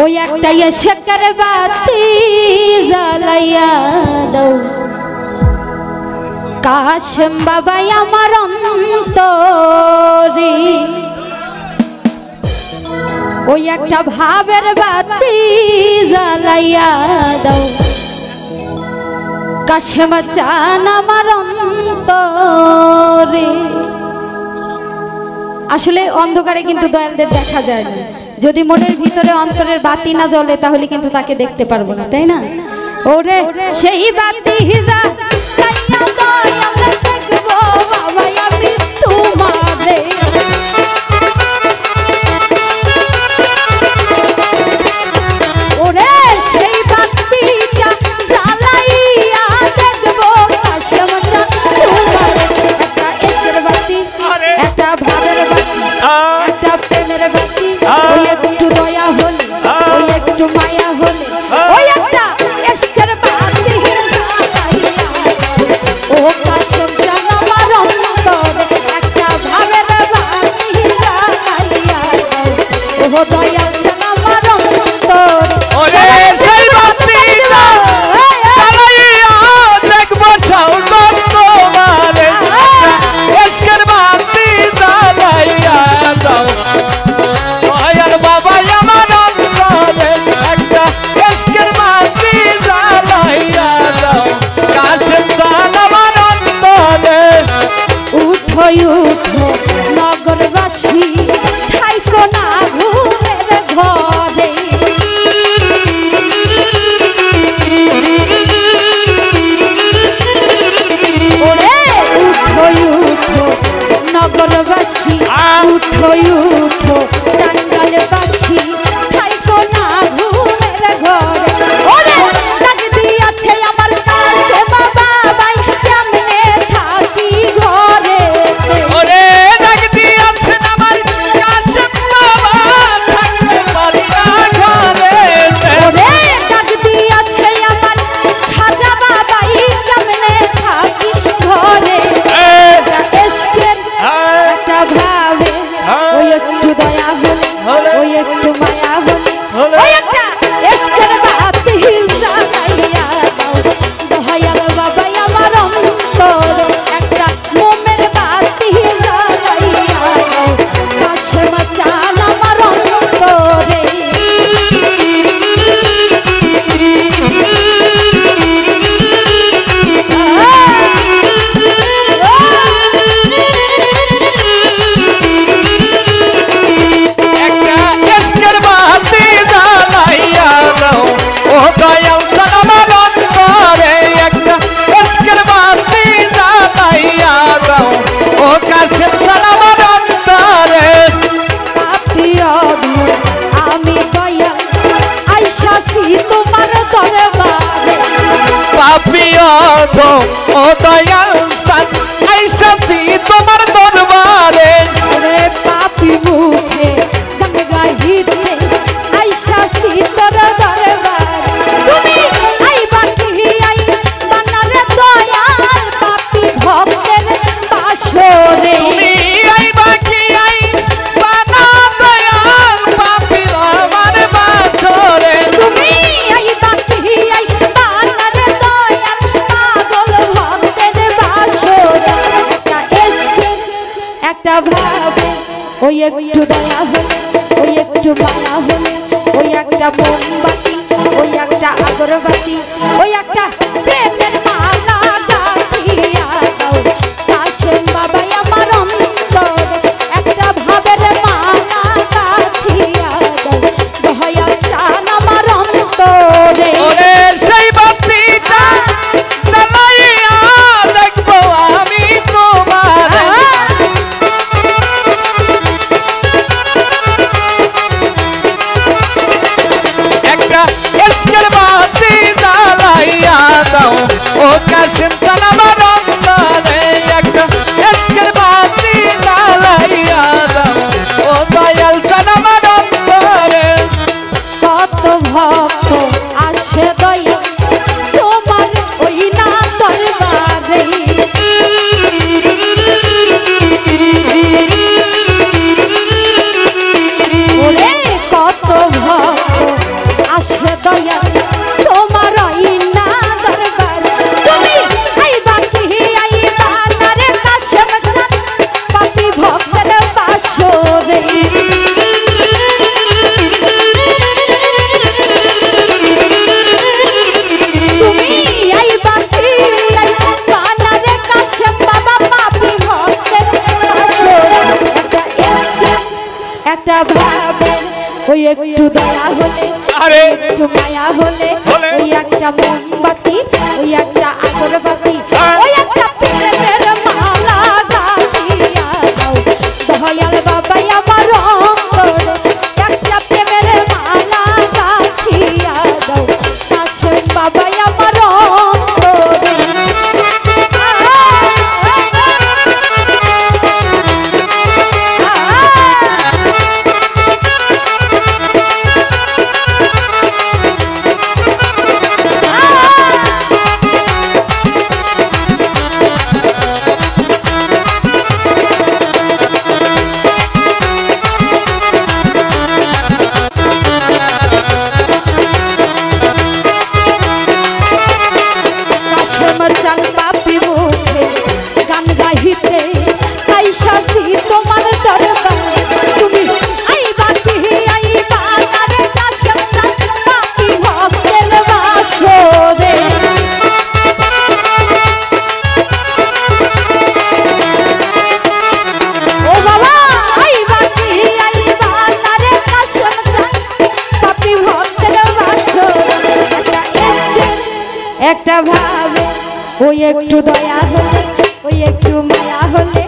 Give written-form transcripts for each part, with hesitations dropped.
ওই একটাই শেখর বাতি জ্বালাইয়া দাও কাশেম বাবা আমার অন্তরে ওই একটা ভাবের বাতি জ্বালাইয়া দাও কাশেম চান আমার অন্তরে। আসলে অন্ধকারে কিন্তু দয়ালদের দেখা যায় না, যদি মনের ভিতরে অন্তরের বাতি না জ্বলে তাহলে কিন্তু তাকে দেখতে পারবো না, তাই না? ওরে সেই বাতি জ্বালাইয়া দয়াল দেখবো বাবা আমি তোমারে ওরে সেই বাতিটা জ্বালাইয়া দেখবো কাশেম চান তোমারে। একটা এসের বাতি একটা ভাবের বাতি একটা প্রেমের বাতি ওই একটু দয়া হলে ওই একটু মায়া হলে ওই একটা এসকের বাতি ও কাশেম চান আমার অন্তরে একটা ভাবের বাতি জ্বালাইয়া ও দয়া চান আমার অন্তরে সেই বাতিটা জ্বালাইয়া দেখবো সাউন্ড তোমারে এসকের বাতি জ্বালাইয়া দাও দয়াল বাবা আমার অন্তরে একটা এসকের বাতি জ্বালাইয়া দাও কাশেম চান আমার অন্তরে। উঠো উঠো নগরবাসী থাইকো না ঘুমের ঘরে ওরে উঠো উঠো নগরবাসী উঠো উঠো টাঙ্গাইলবাসী থাইকো না ঘুমের ঘরে ওরে ডাক দিয়াছে আমার কাছে বাবা ভাই কেমনে থাকি ঘরে ওরে ডাক দিয়াছে আমার কাশেম বাবা থাকতে পারি না ঘরে ওরে ডাক দিয়াছে আমার খাজা বাবাই কেমনে থাকি ঘরে একটা এসকের একটা ভাবে ওই একটু দয়া হলে ওই একটু মায়া হলে ওই একটা এসকের বাতি জ্বালাইয়া দাও দয়াল বাবা আমার অন্তরে একটা মোমের বাতি জ্বালাইয়া দাও কাশেম চান আমার অন্তরে। একটা এসকের বাতি জ্বালাইয়া দাও ও দয়াল চান আমার অন্তরে একটা এসকের বাতি জ্বালাইয়া দাও ও কাশেম চান আমার অন্তরে। পাপী অধম আমি দয়া আইসাছি তোমার দরবারে পাপী অধম ও দয়াল চান আইসাছি তোমার দরবারে ওরে পাপী মুখে গান গাইতে আইসাছি তোর দরবারে তুমি আইবা কি আই বানারে দয়াল পাপী ভক্তের বাসরে তুমি আইবা কি আই বানা দয়াল পাপী আমার বাসরে তুমি আইবা কি আই বানারে দয়াল পাগল ভক্তের বাসরে একটা এসকের একটা ভাবে ওই একটু দয়া হলে ওই একটু মায়া হলে ওই একটা মোমবাতি ওই একটা আগরবাতি ওই একটা প্রেমের মালা গাঁথিয়া দাও কাশেম বাবা আমার অন্তরে একটা ভাবের মালা গাঁথিয়া দাও দয়া চান আমার অন্তরে। ওরে সেই বাতিটা জ্বালাইয়া দেখবো আমি তোমারে একটা এসকের বাতি জ্বালাইয়া একটা ভাবে ওই একটু দয়া হলে আরে একটু মায়া হলে ওই একটা মোমবাতি ওই একটা আগরবাতি ওই একটা প্রেমের মালা গাঁথিয়া দাও দয়াল বাবা আমার অন্তরে একটা প্রেমের মালা গাঁথিয়া দাও কাশেম বাবা আমার অন্তরে চান পাপি মুখে গান গাইতে আইসাছি তোমার দরবারে তুমি আইবা কি আইবা তারে কাছে পাপি ভক্তের বাসরে ও বাবা আইবা কি আইবা তারে কাছে পাপি ভক্তের বাসরে একটা ভাবে ওই একটু দয়া হলে ওই একটু মায়া হলে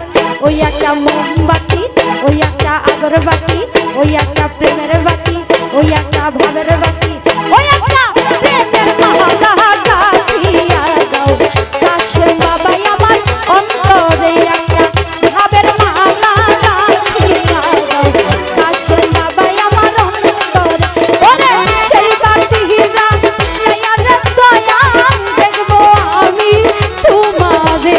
ওই একটা মোমবাতি ওই একটা আগরবাতি ওই একটা প্রেমের বাতি ওই একটা ভাবের বাতি ওই একটা প্রেমের মালা গাঁথিয়া দাও কাশেম বাবা আমার অন্তরে একটা ভাবের মালা গাঁথিয়া দাও কাশেম বাবা আমার অন্তরে ওরে সেই বাতি জ্বালাইয়ার দয়া দেখবো আমি তোমারে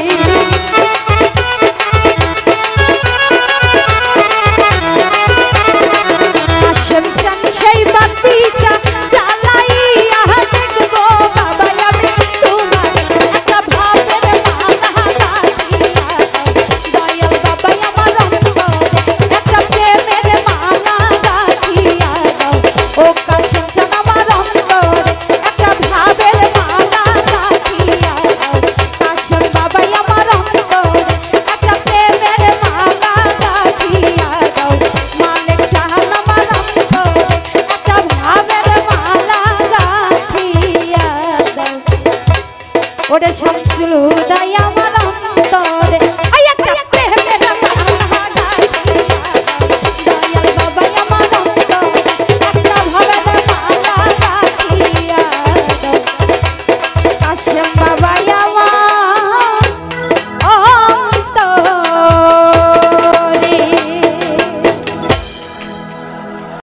কাশেম চান সেই বাতিটা জ্বালাইয়া দেখবো বাবা আমি তোমারে একটা ভাবের মালা গাঁথিয়া দাও দয়াল বাবা আমার অন্তরে একটা প্রেমের মালা গাঁথিয়া দাও ও কাশেম চান আমার অন্তরে একটা ভাবের মালা গাঁথিয়া দাও কাশেম বাবা আমার অন্তরে একটা প্রেমের মালা গাঁথিয়া দাও মালিক চান আমার অন্তরে একটা ভাবের মালা গাঁথিয়া দাও ওরে শামসুল হুদাই আমার অন্তরে ওই একটা প্রেমের মালা গাঁথিয়া দাও দয়াল বাবা আমার অন্তরে একটা ভাবের মালা গাঁথিয়া দাও কাশেম বাবা